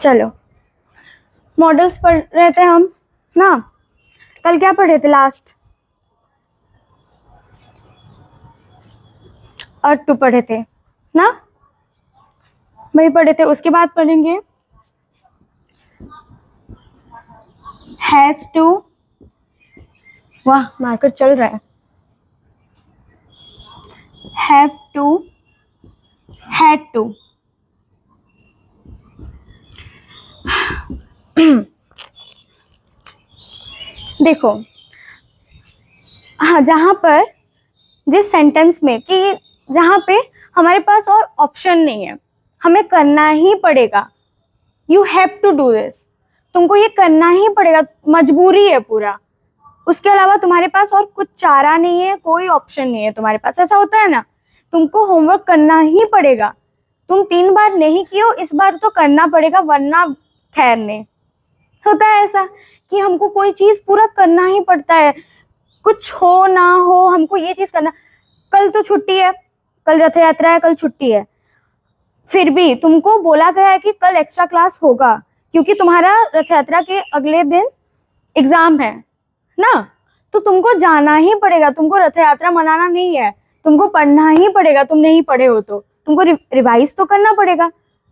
चलो मॉडल्स पढ़ रहे थे हम ना। कल क्या पढ़े थे लास्ट? अर्थ 2 पढ़े थे ना, वही पढ़े थे। उसके बाद पढ़ेंगे हैज टू। वाह मार्कर चल रहा है। Have to, had to. देखो हाँ, जहां पर जिस सेंटेंस में कि जहां पे हमारे पास और ऑप्शन नहीं है, हमें करना ही पड़ेगा। You have to do this, तुमको ये करना ही पड़ेगा, मजबूरी है पूरा। उसके अलावा तुम्हारे पास और कुछ चारा नहीं है, कोई ऑप्शन नहीं है तुम्हारे पास। ऐसा होता है ना, तुमको होमवर्क करना ही पड़ेगा। तुम 3 बार नहीं किए हो, इस बार तो करना पड़ेगा, वरना खैर नहीं। होता है ऐसा कि हमको कोई चीज पूरा करना ही पड़ता है, कुछ हो ना हो हमको ये चीज करना। कल तो छुट्टी है, कल रथ यात्रा है, कल छुट्टी है, फिर भी तुमको बोला गया है कि कल एक्स्ट्रा क्लास होगा क्योंकि तुम्हारा रथ यात्रा के अगले दिन एग्जाम है ना। तो तुमको जाना ही पड़ेगा, तुमको रथ यात्रा मनाना नहीं है, तुमको पढ़ना ही पड़ेगा। तुम नहीं पढ़े हो तो तुमको रिवाइज तो करना पड़ेगा।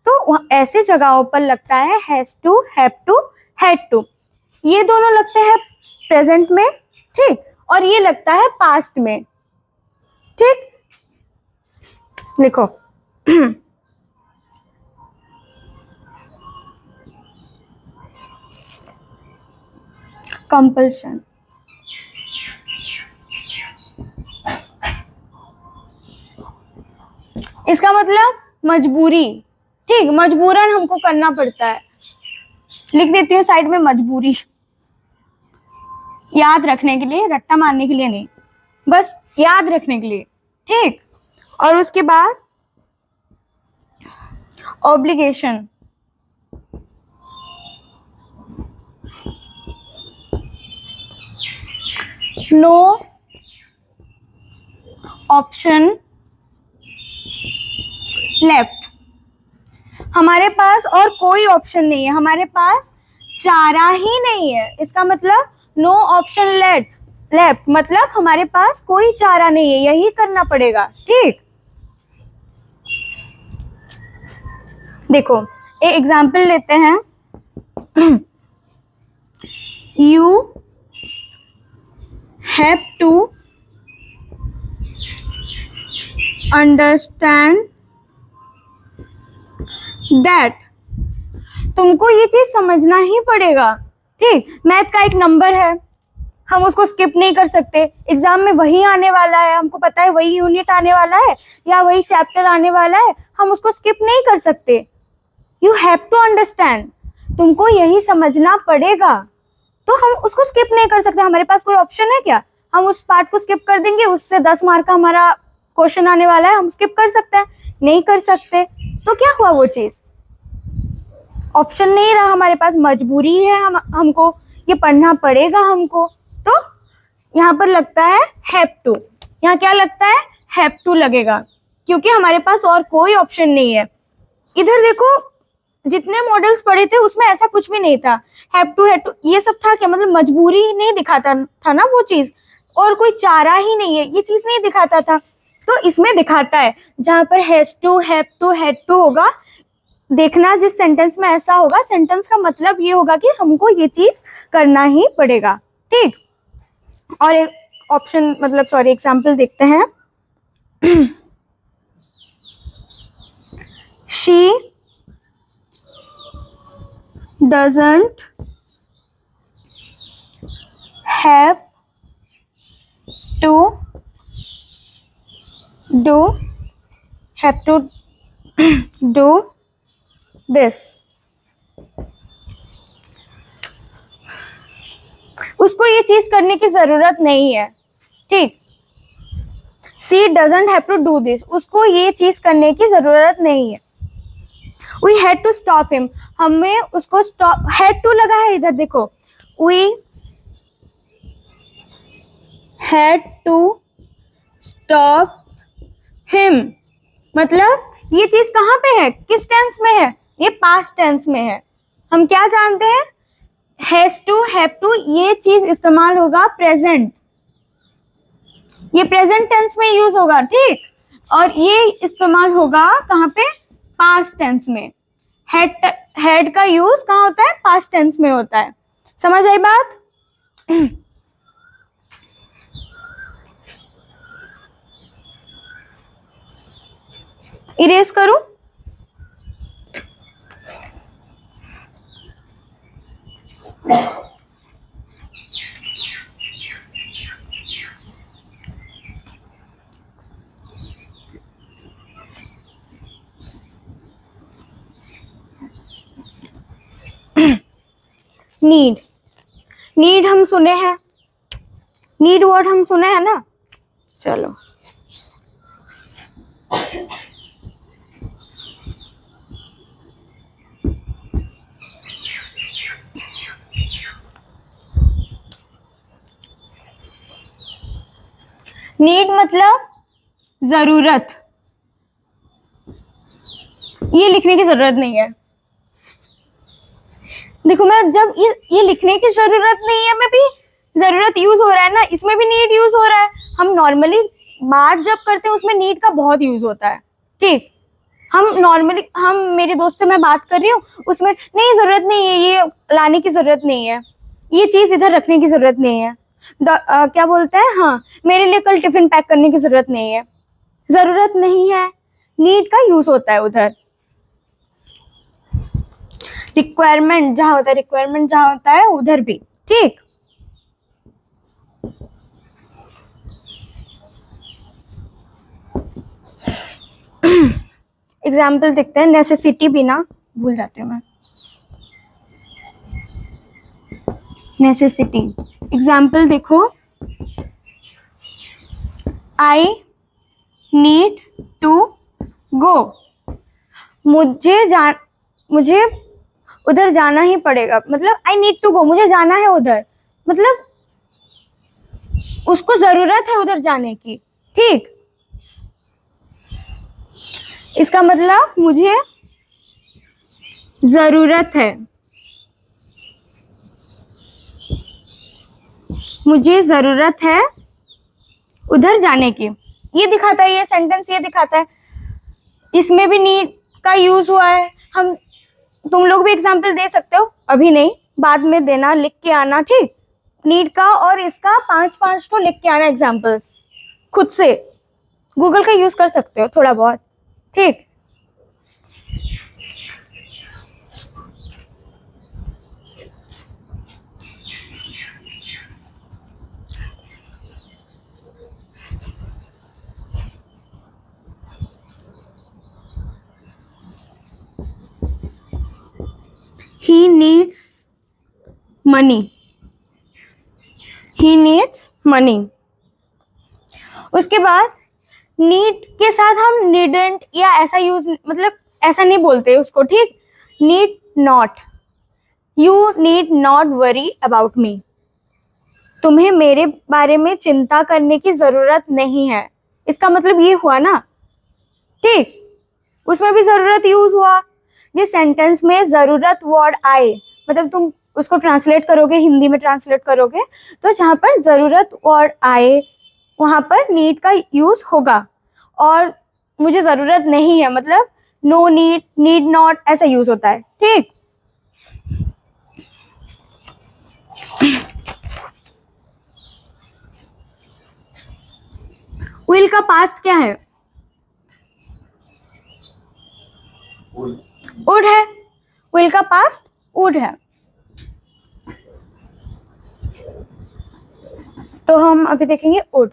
तो ऐसे जगहों पर लगता है has to, have to, had to. ये दोनों लगते हैं प्रेजेंट में, ठीक, और ये लगता है पास्ट में, ठीक। लिखो कंपल्शन, इसका मतलब मजबूरी, ठीक, मजबूरन हमको करना पड़ता है। लिख देती हूँ साइड में मजबूरी, याद रखने के लिए, रट्टा मारने के लिए नहीं, बस याद रखने के लिए, ठीक। और उसके बाद ऑब्लिगेशन, नो ऑप्शन लेफ्ट, हमारे पास और कोई ऑप्शन नहीं है, हमारे पास चारा ही नहीं है। इसका मतलब नो ऑप्शन लेफ्ट मतलब हमारे पास कोई चारा नहीं है, यही करना पड़ेगा, ठीक। देखो एक एग्जाम्पल लेते हैं। You have to understand that, तुमको ये चीज समझना ही पड़ेगा, ठीक। मैथ का एक नंबर है, हम उसको स्किप नहीं कर सकते। एग्जाम में वही आने वाला है, हमको पता है वही यूनिट आने वाला है या वही चैप्टर आने वाला है, हम उसको स्किप नहीं कर सकते। यू हैव टू अंडरस्टैंड, तुमको यही समझना पड़ेगा, तो हम उसको स्किप नहीं कर सकते। हमारे पास कोई ऑप्शन है क्या? हम उस पार्ट को स्किप कर देंगे, उससे 10 मार्क का हमारा क्वेश्चन आने वाला है, हम स्किप कर सकते हैं? नहीं कर सकते। तो क्या हुआ, वो चीज ऑप्शन नहीं रहा हमारे पास, मजबूरी है, हमको ये पढ़ना पड़ेगा हमको। तो यहाँ पर लगता है हैव टू, यहाँ क्या लगता है, हैव टू लगेगा, क्योंकि हमारे पास और कोई ऑप्शन नहीं है। इधर देखो जितने मॉडल्स पढ़े थे उसमें ऐसा कुछ भी नहीं था, हैव टू ये सब था क्या, मतलब मजबूरी नहीं दिखाता था ना वो चीज, और कोई चारा ही नहीं है, ये चीज नहीं दिखाता था। तो इसमें दिखाता है, जहां पर has to, have to, had to होगा, देखना जिस सेंटेंस में ऐसा होगा, सेंटेंस का मतलब ये होगा कि हमको ये चीज करना ही पड़ेगा, ठीक। और एक ऑप्शन मतलब सॉरी एग्जाम्पल देखते हैं। She doesn't have to do, have to do this, उसको ये चीज करने की जरूरत नहीं है, ठीक। She doesn't have to do this, उसको ये चीज करने की जरूरत नहीं है। We had to stop him, हमें उसको स्टॉप, हैड टू लगा है इधर देखो, we had to stop him, मतलब ये चीज कहाँ पे है, किस टेंस में है, ये पास्ट टेंस में है, हम क्या जानते हैं, हैज टू, हैव टू, ये चीज इस्तेमाल होगा प्रेजेंट, ये प्रेजेंट टेंस में यूज होगा, ठीक। और ये इस्तेमाल होगा कहाँ पे, पास्ट टेंस में। हैड का यूज कहाँ होता है, पास्ट टेंस में होता है। समझ आई बात? इरेज करूं? नीड, नीड हम सुने हैं, नीड वर्ड हम सुने हैं ना। चलो नीड मतलब जरूरत, ये लिखने की जरूरत नहीं है। देखो मैं जब ये लिखने की जरूरत नहीं है में भी जरूरत यूज हो रहा है ना, इसमें भी नीड यूज हो रहा है। हम नॉर्मली बात जब करते हैं उसमें नीड का बहुत यूज होता है, ठीक। हम नॉर्मली, हम मेरे दोस्त से मैं बात कर रही हूँ, उसमें नहीं जरूरत नहीं है, ये लाने की जरूरत नहीं है, ये चीज इधर रखने की जरूरत नहीं है, क्या बोलते हैं, हाँ मेरे लिए कल टिफिन पैक करने की जरूरत नहीं है, जरूरत नहीं है, नीड का यूज होता है उधर। रिक्वायरमेंट जहां होता है, रिक्वायरमेंट जहां होता है उधर भी, ठीक। एग्जाम्पल देखते हैं, नेसेसिटी भी ना भूल जाती हूँ मैं, नेसेसिटी एग्जाम्पल देखो, आई नीड टू गो, मुझे उधर जाना ही पड़ेगा, मतलब आई नीड टू गो, मुझे जाना है उधर, मतलब उसको जरूरत है उधर जाने की, ठीक। इसका मतलब मुझे जरूरत है, मुझे जरूरत है उधर जाने की, ये दिखाता है, ये सेंटेंस ये दिखाता है। इसमें भी नीड का यूज हुआ है। हम, तुम लोग भी एग्जाम्पल दे सकते हो, अभी नहीं बाद में देना, लिख के आना, ठीक। नीड का और इसका 5-5 तो लिख के आना एग्जाम्पल, खुद से गूगल का यूज कर सकते हो थोड़ा बहुत, ठीक। He needs money. He needs money. उसके बाद नीड के साथ हम नीडेंट या ऐसा यूज, मतलब ऐसा नहीं बोलते उसको, ठीक। Need not, you need not worry about me, तुम्हें मेरे बारे में चिंता करने की जरूरत नहीं है। इसका मतलब ये हुआ ना, ठीक। उसमें भी जरूरत यूज हुआ। ये सेंटेंस में जरूरत वर्ड आए, मतलब तुम उसको ट्रांसलेट करोगे, हिंदी में ट्रांसलेट करोगे तो जहां पर जरूरत वर्ड आए वहां पर नीड का यूज होगा। और मुझे जरूरत नहीं है मतलब नो नीड, नीड नॉट, ऐसा यूज होता है, ठीक। विल का पास्ट क्या है? वुड है। विल का पास्ट वुड है। तो हम अभी देखेंगे वुड।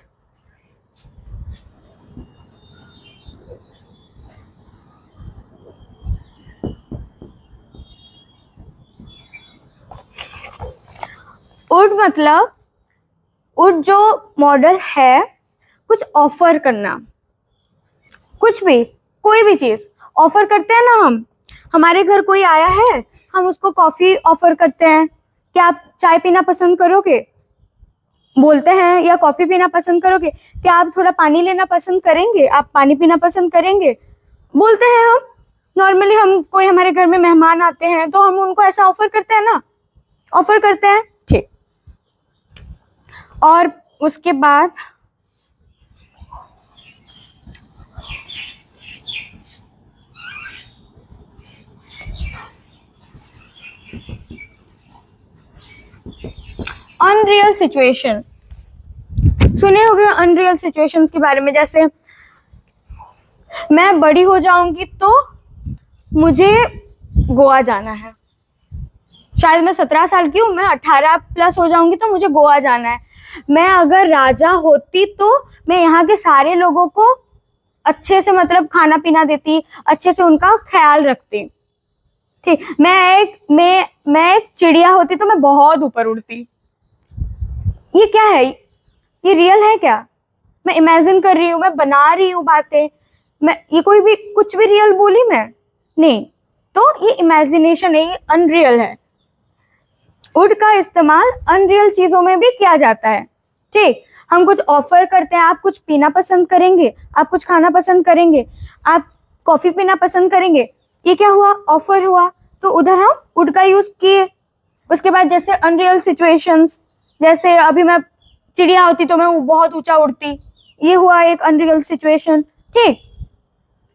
वुड मतलब वुड जो मॉडल है, कुछ ऑफर करना, कुछ भी, कोई भी चीज ऑफर करते हैं ना हम। हमारे घर कोई आया है, हम उसको कॉफी ऑफर करते हैं, क्या आप चाय पीना पसंद करोगे, बोलते हैं, या कॉफी पीना पसंद करोगे, क्या आप थोड़ा पानी लेना पसंद करेंगे, आप पानी पीना पसंद करेंगे, बोलते हैं हम। नॉर्मली हम कोई हमारे घर में मेहमान आते हैं तो हम उनको ऐसा ऑफर करते हैं ना, ऑफर करते हैं, ठीक। और उसके बाद अनरियल सिचुएशन, सुने होंगे अनरियल सिचुएशंस के बारे में। जैसे मैं बड़ी हो जाऊंगी तो मुझे गोवा जाना है, शायद मैं 17 साल की हूँ, मैं 18 प्लस हो जाऊंगी तो मुझे गोवा जाना है। मैं अगर राजा होती तो मैं यहाँ के सारे लोगों को अच्छे से मतलब खाना पीना देती, अच्छे से उनका ख्याल रखती, ठीक। मैं एक चिड़िया होती तो मैं बहुत ऊपर उड़ती। ये क्या है, ये रियल है क्या? मैं इमेजिन कर रही हूँ, मैं बना रही हूँ बातें, मैं ये कोई भी कुछ भी रियल बोली मैं नहीं, तो ये इमेजिनेशन है, ये अनरियल है। वुड का इस्तेमाल अनरियल चीजों में भी किया जाता है, ठीक। हम कुछ ऑफर करते हैं, आप कुछ पीना पसंद करेंगे, आप कुछ खाना पसंद करेंगे, आप कॉफी पीना पसंद करेंगे, ये क्या हुआ, ऑफर हुआ, तो उधर हम वुड का यूज किए। उसके बाद जैसे अनरियल सिचुएशंस, जैसे अभी मैं चिड़िया होती तो मैं बहुत ऊंचा उड़ती, ये हुआ एक अनरियल सिचुएशन, ठीक।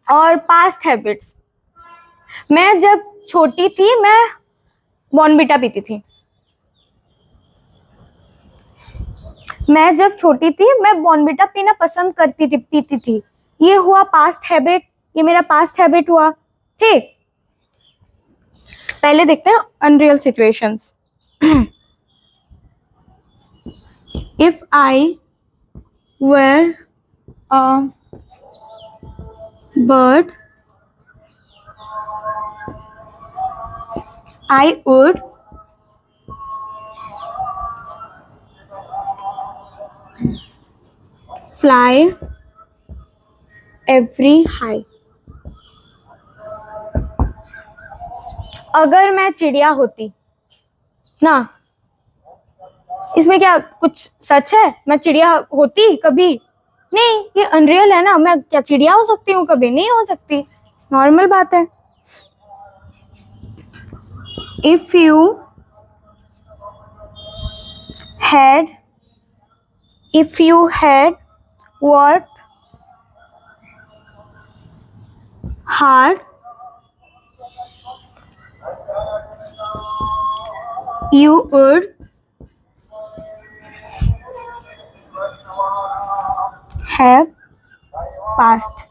और पास्ट हैबिट्स, मैं जब छोटी थी मैं बॉर्नविटा पीती थी, मैं जब छोटी थी मैं बॉर्नविटा पीना पसंद करती थी, पीती थी, ये हुआ पास्ट हैबिट, ये मेरा पास्ट हैबिट हुआ, ठीक। पहले देखते हैं unreal situations. If I were a bird, I would fly every high. अगर मैं चिड़िया होती ना, इसमें क्या कुछ सच है? मैं चिड़िया होती कभी नहीं, ये अनरियल है ना, मैं क्या चिड़िया हो सकती हूँ? कभी नहीं हो सकती, नॉर्मल बात है। If you had worked hard, you would have passed.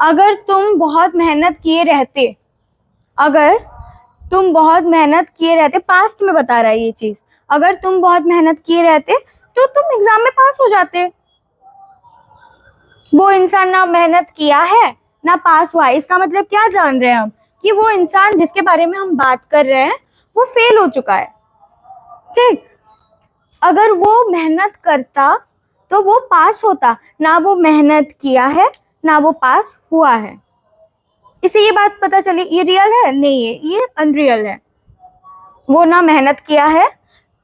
अगर तुम बहुत मेहनत किए रहते, अगर तुम बहुत मेहनत किए रहते, पास्ट में बता रहा है ये चीज, अगर तुम बहुत मेहनत किए रहते तो तुम एग्जाम में पास हो जाते। वो इंसान ना मेहनत किया है ना पास हुआ, इसका मतलब क्या जान रहे हैं हम कि वो इंसान जिसके बारे में हम बात कर रहे हैं वो फेल हो चुका है, ठीक। अगर वो मेहनत करता तो वो पास होता, ना वो मेहनत किया है ना वो पास हुआ है। इसे ये बात पता चली, ये रियल है नहीं है, ये अनरियल है। वो ना मेहनत किया है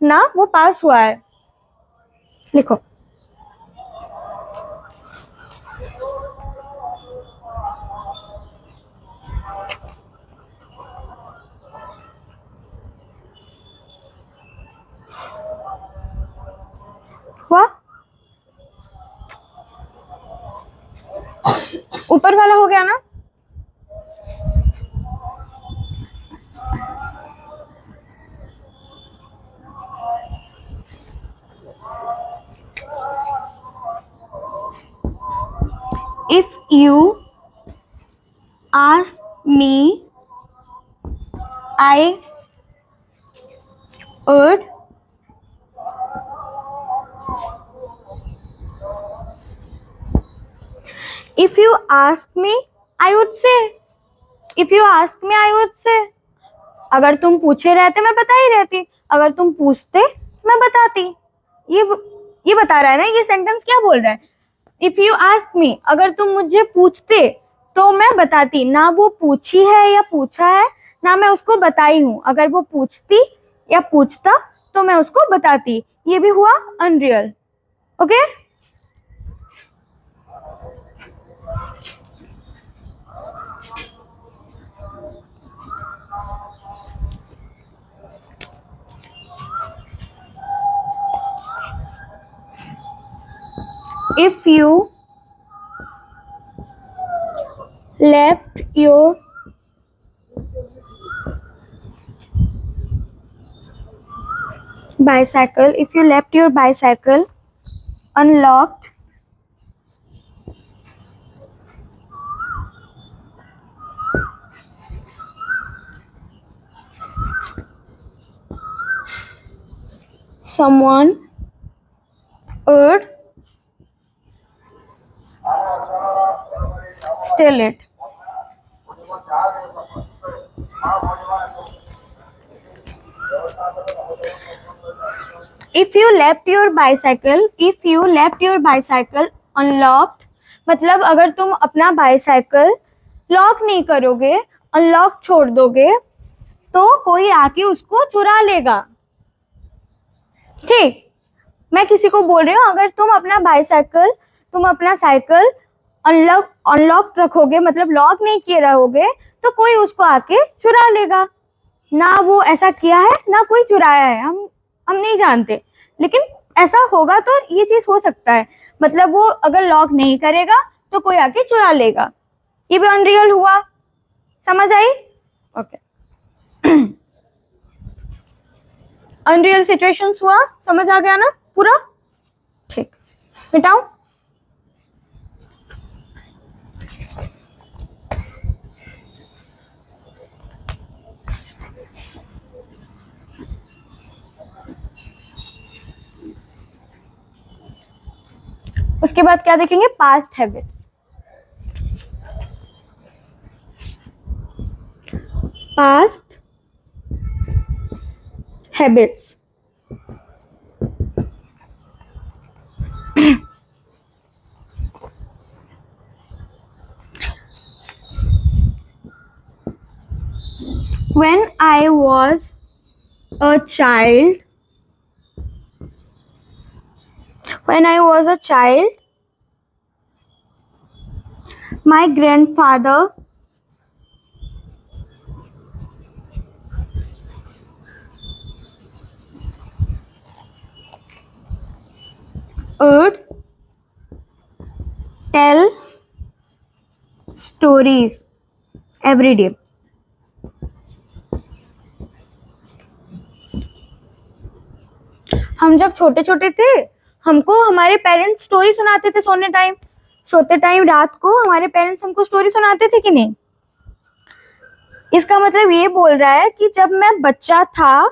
ना वो पास हुआ है। लिखो, हुआ, ऊपर वाला हो गया ना। If you ask me, I would if you ask me, I would say. If you ask me, I would say. अगर तुम पूछे रहते मैं बता ही रहती, अगर तुम पूछते मैं बताती। ये बता रहा है ना, ये सेंटेंस क्या बोल रहा है? इफ यू आस्क मी, अगर तुम मुझे पूछते तो मैं बताती, ना वो पूछी है या पूछा है ना मैं उसको बताई हूँ। अगर वो पूछती या पूछता तो मैं उसको बताती। ये भी हुआ unreal, okay. if you left your bicycle unlocked someone would steal it. If you left your bicycle unlocked, मतलब अगर तुम अपना बाइसाइकिल लॉक नहीं करोगे, अनलॉक छोड़ दोगे, तो कोई आके उसको चुरा लेगा. ठीक, मैं किसी को बोल रही हूँ, अगर तुम अपना साइकिल अनलॉक रखोगे, मतलब लॉक नहीं किए रहोगे, तो कोई उसको आके चुरा लेगा. ना वो ऐसा किया है, ना कोई चुराया है, हम नहीं जानते, लेकिन ऐसा होगा तो ये चीज हो सकता है. मतलब वो अगर लॉक नहीं करेगा तो कोई आके चुरा लेगा. ये भी अनरियल हुआ. समझ आई? ओके. अनरियल सिचुएशंस हुआ, समझ आ गया ना पूरा? ठीक, मिटाओ. उसके बाद क्या देखेंगे? Past habits. Past habits. When I was a child, my grandfather would tell stories every day. हम जब छोटे छोटे थे, हमको हमारे पेरेंट्स स्टोरी सुनाते थे सोते टाइम रात को हमारे पेरेंट्स हमको स्टोरी सुनाते थे कि नहीं? इसका मतलब ये बोल रहा है कि जब मैं बच्चा था,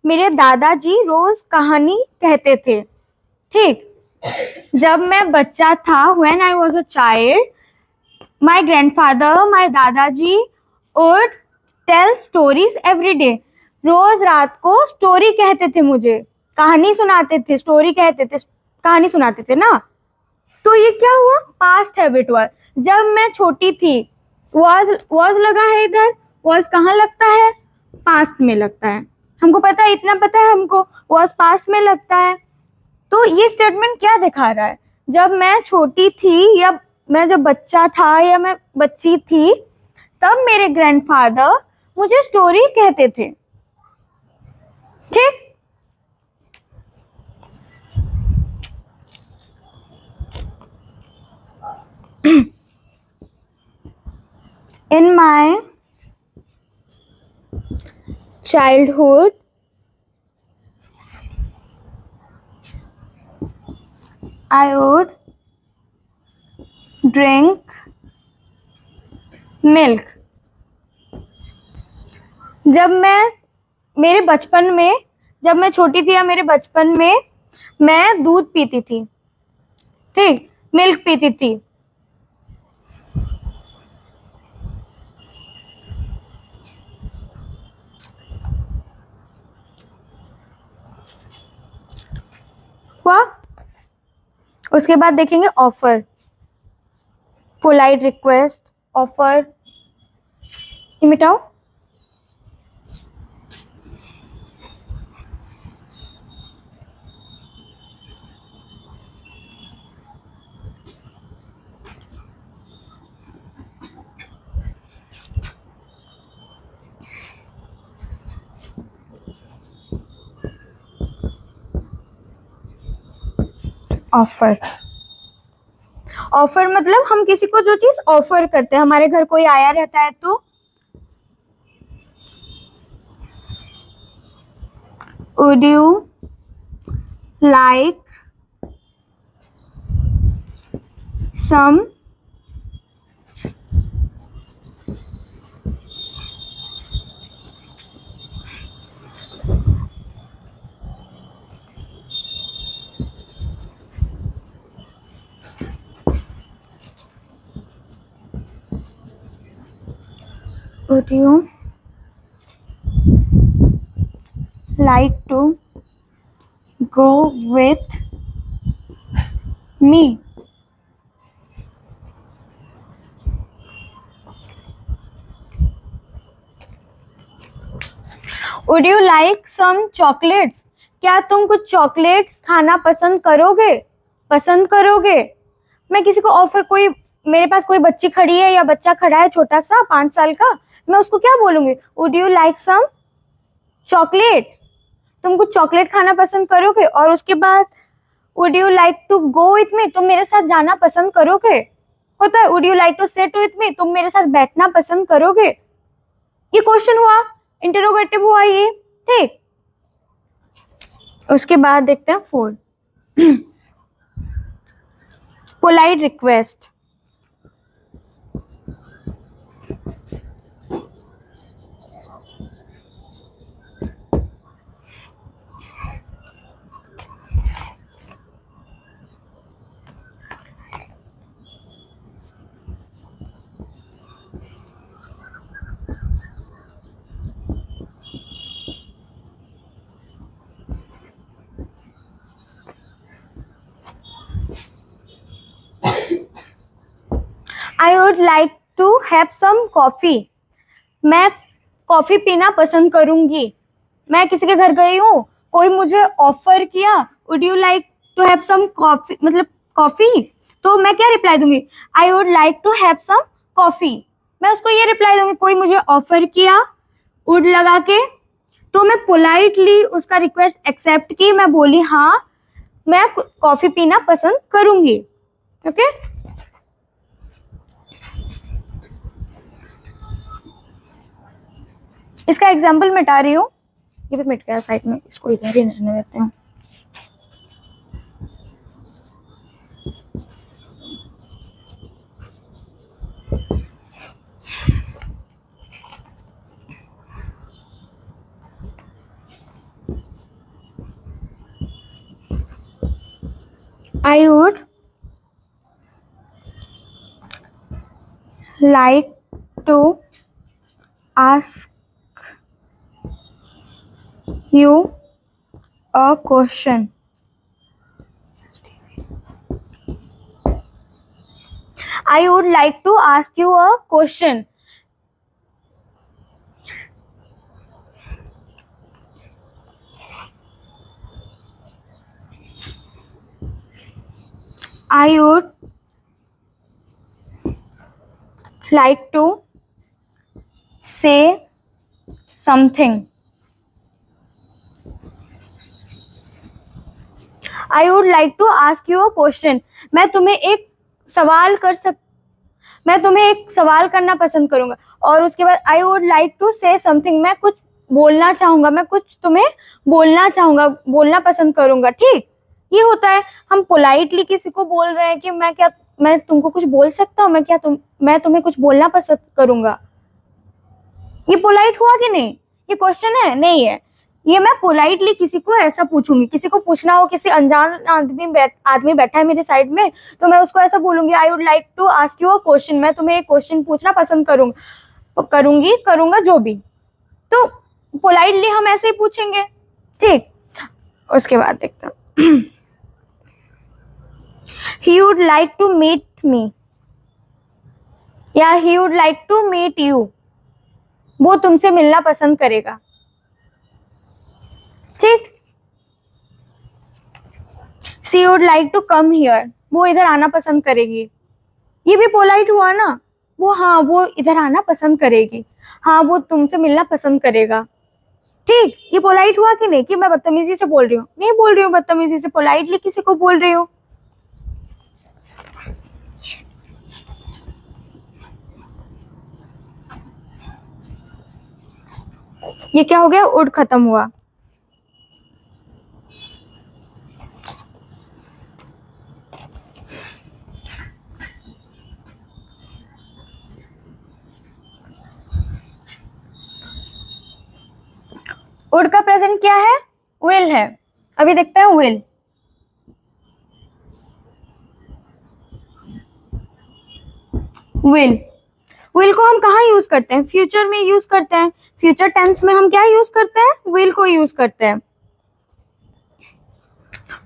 मेरे दादाजी रोज कहानी कहते थे. ठीक, जब मैं बच्चा था, when I was a child, my grandfather, my दादाजी would tell stories every day. रोज रात को स्टोरी कहते थे, मुझे कहानी सुनाते थे, कहानी सुनाते थे ना. तो ये क्या हुआ? पास्ट हैबिट हुआ. जब मैं छोटी थी, was लगा है इधर. was कहाँ लगता है? पास्ट में लगता है. हमको पता है, इतना पता है हमको, was पास्ट में लगता है. तो ये स्टेटमेंट क्या दिखा रहा है? जब मैं छोटी थी, या मैं जब बच्चा था, या मैं बच्ची थी, तब मेरे ग्रैंडफादर मुझे स्टोरी कहते थे. ठीक, in my childhood, I would drink milk. जब मैं छोटी थी, या मेरे बचपन में मैं दूध पीती थी. ठीक, मिल्क पीती थी. हुआ. उसके बाद देखेंगे ऑफर, पोलाइट रिक्वेस्ट, ऑफर. ये मिटाओ. ऑफर. ऑफर मतलब हम किसी को जो चीज ऑफर करते हैं, हमारे घर कोई आया रहता है तो would you like some would you like to go with me? Would you like some chocolates? क्या तुम कुछ चॉकलेट्स खाना पसंद करोगे? मैं किसी को ऑफर, कोई मेरे पास कोई बच्ची खड़ी है या बच्चा खड़ा है छोटा सा 5 साल का, मैं उसको क्या बोलूंगी? Would you like some chocolate? तुम कुछ चॉकलेट खाना पसंद करोगे? और उसके बाद Would you like to go with me? तुम मेरे साथ जाना पसंद करोगे? होता है Would you like to sit with me? तुम मेरे साथ बैठना पसंद करोगे? ये क्वेश्चन हुआ, इंटरोगेटिव हुआ ये, ठीक। उसके बाद देखते हैं 4 polite request. I would like to have some coffee. मैं कॉफी पीना पसंद करूंगी। मैं किसी के घर गई हूँ, कोई मुझे ऑफर किया Would you like to have some coffee, मतलब कॉफी, तो मैं क्या रिप्लाई दूंगी? I would like to have some coffee. मैं उसको ये रिप्लाई दूंगी, कोई मुझे ऑफर किया would लगा के, तो मैं पोलाइटली उसका रिक्वेस्ट एक्सेप्ट की, मैं बोली हाँ मैं कॉफी पीना पसंद करूंगी। ओके इसका एग्जाम्पल मिटा रही हूँ, ये भी मिट गया साइड में, इसको इधर ही रहने देते हैं। I would like to ask you a question. I would like to ask you a question. I would like to say something. I would like to ask you a question. मैं तुम्हें एक सवाल करना पसंद करूंगा। और उसके बाद I would like to say something, मैं कुछ बोलना चाहूंगा, मैं कुछ तुम्हें बोलना चाहूंगा, बोलना पसंद करूंगा। ठीक, ये होता है, हम पोलाइटली किसी को बोल रहे हैं कि मैं तुमको कुछ बोल सकता हूँ, मैं तुम्हें कुछ बोलना पसंद करूंगा। ये पोलाइट हुआ कि नहीं? ये क्वेश्चन है? नहीं है। ये मैं पोलाइटली किसी को ऐसा पूछूंगी, किसी को पूछना हो, किसी अनजान आदमी बैठा है मेरे साइड में, तो मैं उसको ऐसा बोलूंगी I would like to ask you a question, मैं तुम्हें एक क्वेश्चन पूछना पसंद करूंगा जो भी। तो पोलाइटली हम ऐसे ही पूछेंगे। ठीक, उसके बाद देखते हैं he would like to meet me या he would like to meet you, वो तुमसे मिलना पसंद करेगा। ठीक, she would like to come here, वो इधर आना पसंद करेगी। ये भी पोलाइट हुआ ना, वो इधर आना पसंद करेगी, हाँ वो तुमसे मिलना पसंद करेगा। ठीक, ये पोलाइट हुआ कि नहीं? कि मैं बदतमीजी से बोल रही हूँ? नहीं बोल रही हूँ बदतमीजी से, पोलाइटली किसी को बोल रही हूँ। ये क्या हो गया, वुड खत्म हुआ। वुड का प्रेजेंट क्या है, विल है। अभी देखते हैं विल। विल, विल को हम कहाँ यूज करते हैं, फ्यूचर में यूज करते हैं। फ्यूचर टेंस में हम क्या यूज करते हैं, विल को यूज करते हैं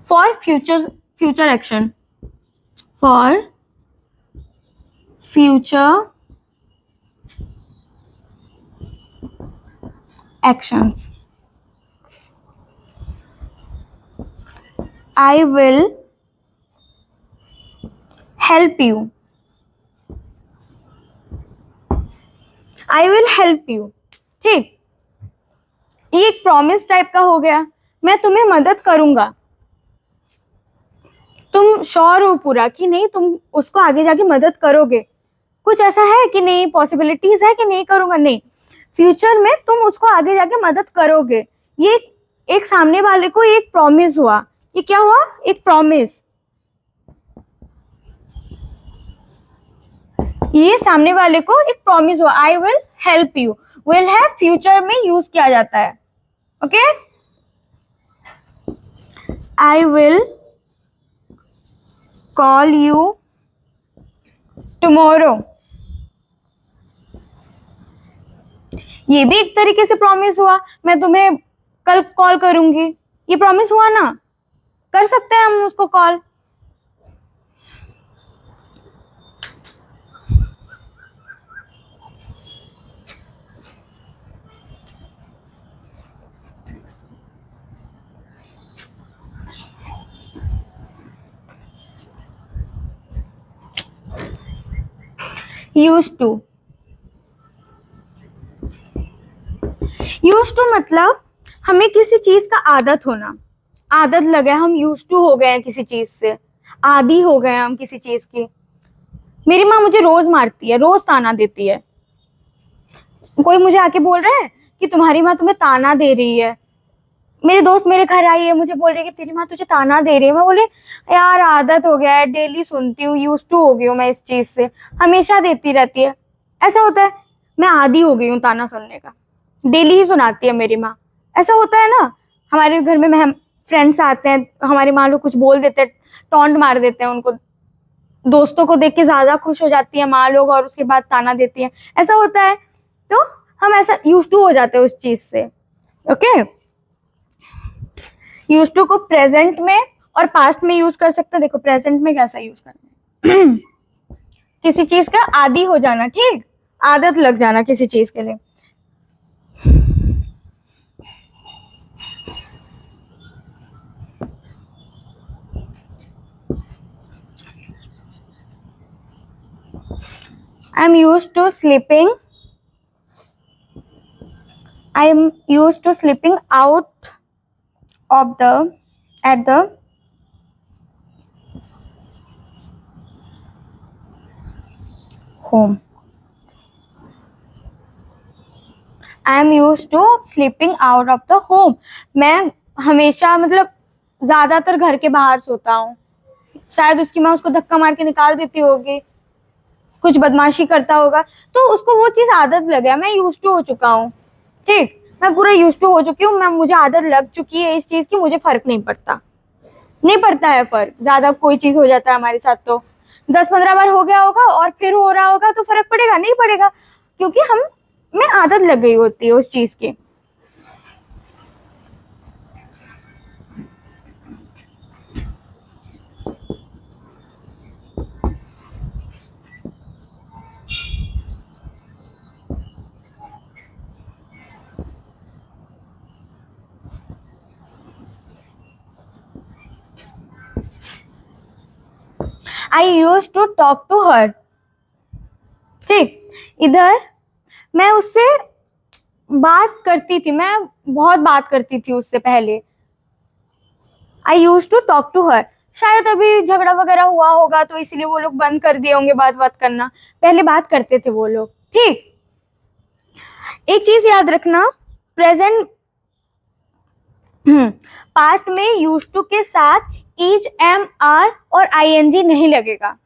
for future action, for future actions. I will help you. I will help you. ठीक, ये एक प्रॉमिस टाइप का हो गया, मैं तुम्हें मदद करूंगा। तुम श्योर हो पूरा कि नहीं तुम उसको आगे जाके मदद करोगे, कुछ ऐसा है कि नहीं, पॉसिबिलिटीज है कि नहीं करूंगा, नहीं, फ्यूचर में तुम उसको आगे जाके मदद करोगे। ये एक सामने वाले को एक प्रॉमिस हुआ। ये क्या हुआ, एक प्रॉमिस। ये सामने वाले को एक प्रॉमिस हुआ, I will help you. Will है फ्यूचर में यूज किया जाता है। Okay, I will call you tomorrow. ये भी एक तरीके से प्रॉमिस हुआ, मैं तुम्हें कल कॉल करूंगी। ये प्रॉमिस हुआ ना, कर सकते हैं हम उसको call. Used to, used to मतलब हमें किसी चीज का आदत होना, आदत लगे, हम यूज्ड टू हो गए हैं किसी चीज से, आदी हो गए हैं हम किसी चीज की। मेरी माँ मुझे रोज मारती है, रोज ताना देती है। कोई मुझे आके बोल रहा है कि तुम्हारी माँ तुम्हें ताना दे रही है, मेरी दोस्त मेरे घर आई है, मुझे बोल रही है कि तेरी माँ तुझे ताना दे रही है। मैं बोले यार आदत हो गया है, डेली सुनती हूँ, यूज्ड टू हो गई हूँ मैं इस चीज से, हमेशा देती रहती है। ऐसा होता है, मैं आदी हो गई हूँ ताना सुनने का, डेली ही सुनाती है मेरी माँ। ऐसा होता है ना, हमारे घर में फ्रेंड्स आते हैं, हमारी माँ लोग कुछ बोल देते हैं, टॉन्ट मार देते हैं उनको, दोस्तों को देख के ज्यादा खुश हो जाती है माँ लोग और उसके बाद ताना देती है। ऐसा होता है, तो हम ऐसा यूज्ड टू हो जाते हैं उस चीज से। ओके, यूज्ड टू को प्रेजेंट में और पास्ट में यूज कर सकते हैं। देखो प्रेजेंट में कैसा यूज करना है किसी चीज का आदी हो जाना, ठीक, आदत लग जाना किसी चीज के लिए। I'm used to sleeping. I'm used to sleeping out of at the home. I am used to sleeping out of the home. मैं हमेशा मतलब ज्यादातर घर के बाहर सोता हूँ। शायद उसकी माँ उसको धक्का मार के निकाल देती होगी, कुछ बदमाशी करता होगा, तो उसको वो चीज आदत लग गया, मैं यूज्ड टू हो चुका हूँ। ठीक, मैं पूरा यूज्ड टू हो चुकी हूँ, मैं मुझे आदत लग चुकी है इस चीज की, मुझे फर्क नहीं पड़ता, नहीं पड़ता है फर्क। ज्यादा कोई चीज हो जाता है हमारे साथ तो 10-15 बार हो गया होगा और फिर हो रहा होगा तो फर्क पड़ेगा, नहीं पड़ेगा, क्योंकि हम में आदत लग गई होती है उस चीज की। I used to talk to her. ठीक, इधर मैं उससे बात करती थी, मैं बहुत बात करती थी उससे पहले। I used to talk to her. शायद अभी झगड़ा वगैरह हुआ होगा तो इसलिए वो लोग बंद कर दिए होंगे बात करना, पहले बात करते थे वो लोग। ठीक, एक चीज याद रखना, प्रेजेंट पास्ट में यूज टू के साथ ईच, एम, आर और आईएनजी नहीं लगेगा।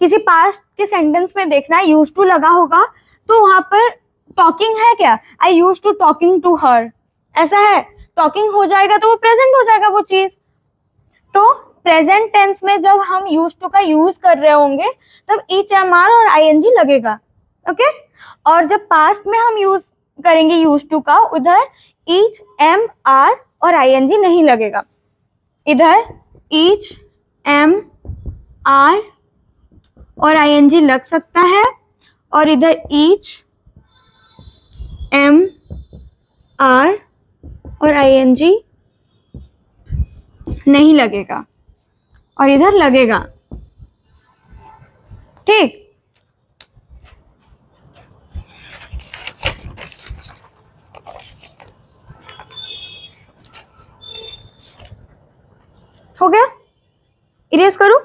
किसी पास्ट के सेंटेंस में देखना यूज टू लगा होगा तो वहां पर टॉकिंग है क्या, I used to talking to her, ऐसा है, टॉकिंग हो जाएगा तो वो प्रेजेंट हो जाएगा वो चीज। तो प्रेजेंट टेंस में जब हम यूज टू का यूज कर रहे होंगे तब ईच, एम, आर और आईएनजी लगेगा। ओके, और जब पास्ट में हम यूज करेंगे यूज टू का, उधर ईच, एम, आर और आईएनजी नहीं लगेगा। इधर ईच, एम, आर और आईएनजी लग सकता है और इधर ईच, एम, आर और आईएनजी नहीं लगेगा और इधर लगेगा। ठीक, हो गया, इरेज करूं।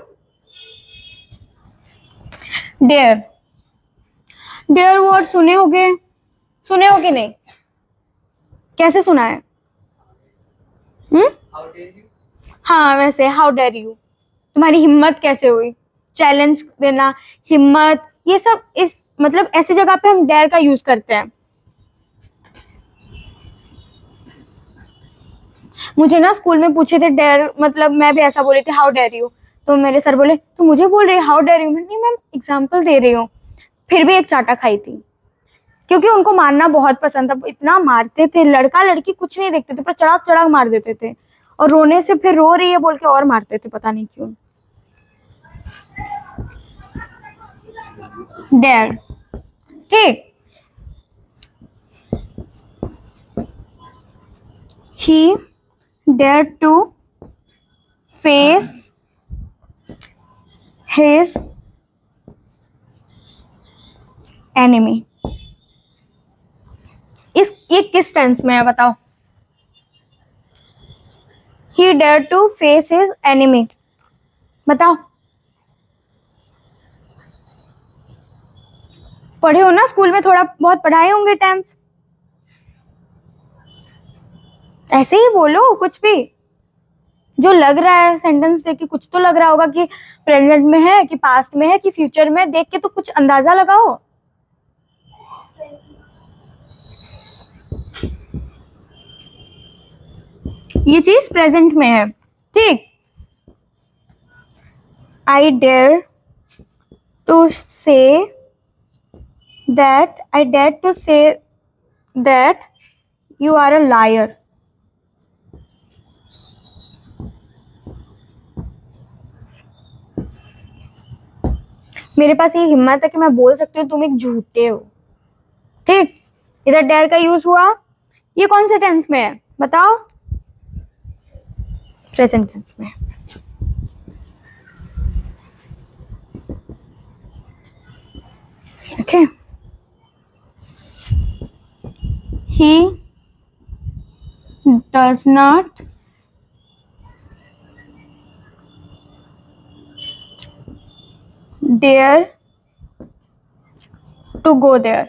डेयर, डेयर वर्ड सुने होगे, सुने हो कि नहीं, कैसे सुना है? हाँ, वैसे हाउ डेयर यू, तुम्हारी हिम्मत कैसे हुई, चैलेंज देना, हिम्मत, ये सब इस मतलब ऐसी जगह पे हम डेयर का यूज करते हैं। मुझे ना स्कूल में पूछे थे डेयर मतलब, मैं भी ऐसा बोली थी हाउ डेयर यू, तो मेरे सर बोले तू मुझे बोल रही है हाउ डेयर यू, नहीं मैम एग्जाम्पल दे रही हूँ। फिर भी एक चाटा खाई थी क्योंकि उनको मारना बहुत पसंद था, इतना मारते थे, लड़का लड़की कुछ नहीं देखते थे, पर चढ़ाक चढ़ाक मार देते थे और रोने से फिर रो रही है बोल के और मारते थे, पता नहीं क्यों। डेयर, ठीक, he dared to face his enemy। ये किस टेंस में है बताओ? he dared to face his enemy, बताओ। पढ़े हो ना स्कूल में, थोड़ा बहुत पढ़ाए होंगे टेंस। ऐसे ही बोलो कुछ भी जो लग रहा है, सेंटेंस देख के कुछ तो लग रहा होगा कि प्रेजेंट में है कि पास्ट में है कि फ्यूचर में, देख के तो कुछ अंदाजा लगाओ। ये चीज प्रेजेंट में है, ठीक। I dare to say that, I dare to say that you are a liar. मेरे पास ये हिम्मत है कि मैं बोल सकती हूँ तुम एक झूठे हो, ठीक। इधर डेयर का यूज हुआ, ये कौन से टेंस में है बताओ? प्रेजेंट टेंस में। Okay, he does not dare to go there।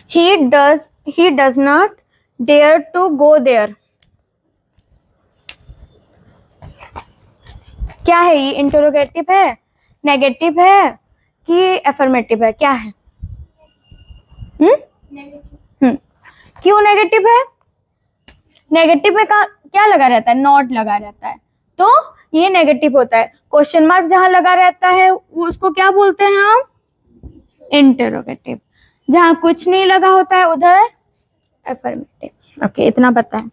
he does not dare to go there। क्या है ये? इंटरोगेटिव है, नेगेटिव है कि एफर्मेटिव है, क्या है? क्यों नेगेटिव है? नेगेटिव में क्या लगा रहता है? नॉट लगा रहता है, तो ये नेगेटिव होता है। क्वेश्चन मार्क जहां लगा रहता है उसको क्या बोलते हैं हम? इंटरोगेटिव। जहां कुछ नहीं लगा होता है उधर एफर्मेटिव। ओके, इतना पता है।